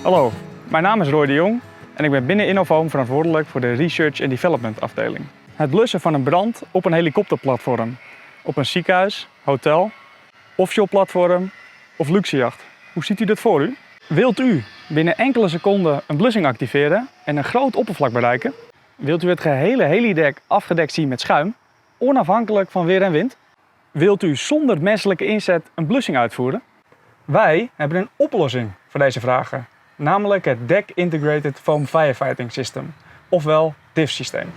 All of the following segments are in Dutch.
Hallo, mijn naam is Roy de Jong en ik ben binnen Innofoam verantwoordelijk voor de Research and Development afdeling. Het blussen van een brand op een helikopterplatform, op een ziekenhuis, hotel, offshore platform of luxejacht. Hoe ziet u dit voor u? Wilt u binnen enkele seconden een blussing activeren en een groot oppervlak bereiken? Wilt u het gehele helidek afgedekt zien met schuim, onafhankelijk van weer en wind? Wilt u zonder menselijke inzet een blussing uitvoeren? Wij hebben een oplossing voor deze vragen, namelijk het Deck Integrated Foam Firefighting System, ofwel DIF-systeem.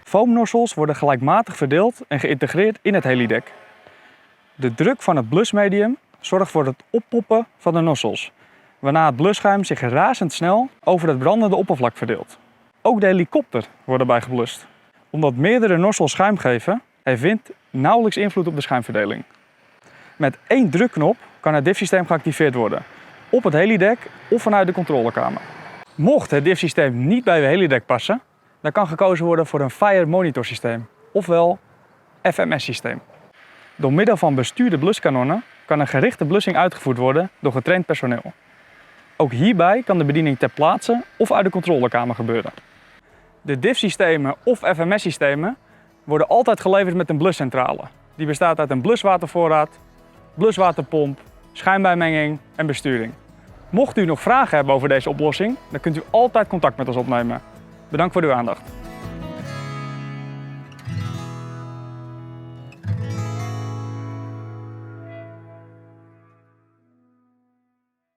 Foamnozzels worden gelijkmatig verdeeld en geïntegreerd in het helidek. De druk van het blusmedium zorgt voor het oppoppen van de nozzels, waarna het blusschuim zich razendsnel over het brandende oppervlak verdeelt. Ook de helikopter wordt erbij geblust. Omdat meerdere nozzels schuim geven, heeft wind nauwelijks invloed op de schuimverdeling. Met één drukknop kan het DIF-systeem geactiveerd worden, op het helidek of vanuit de controlekamer. Mocht het DIF-systeem niet bij uw helidek passen, dan kan gekozen worden voor een Fire Monitor systeem, ofwel FMS-systeem. Door middel van bestuurde bluskanonnen kan een gerichte blussing uitgevoerd worden door getraind personeel. Ook hierbij kan de bediening ter plaatse of uit de controlekamer gebeuren. De DIF-systemen of FMS-systemen worden altijd geleverd met een bluscentrale. Die bestaat uit een bluswatervoorraad, bluswaterpomp, schuimbijmenging en besturing. Mocht u nog vragen hebben over deze oplossing, dan kunt u altijd contact met ons opnemen. Bedankt voor uw aandacht.